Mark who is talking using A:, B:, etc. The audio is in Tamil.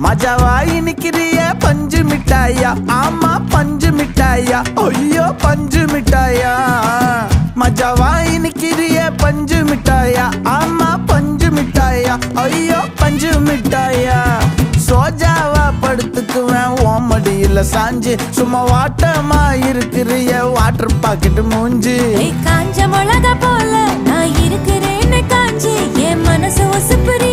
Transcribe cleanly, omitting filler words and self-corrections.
A: மஜாவா இனிக்கிறிய பஞ்சு மிட்டாயா, ஆமா பஞ்சு மிட்டாயா, ஐயோ பஞ்சு மிட்டாயா. மஜாவா இனிக்கிறிய பஞ்சு மிட்டாயா, ஆமா பஞ்சு மிட்டாயா, ஐயோ பஞ்சு மிட்டாயா. சோஜாவா படுத்துக்குவேன் ஓமடியில சாஞ்சு, சும்மா வாட்டமா இருக்கிறிய வாட்டர் பாக்கெட் மூஞ்சி.
B: காஞ்ச மிளகா போல நான் இருக்கிறேன்னு காஞ்சி என் மனசு ஒசுப்புரி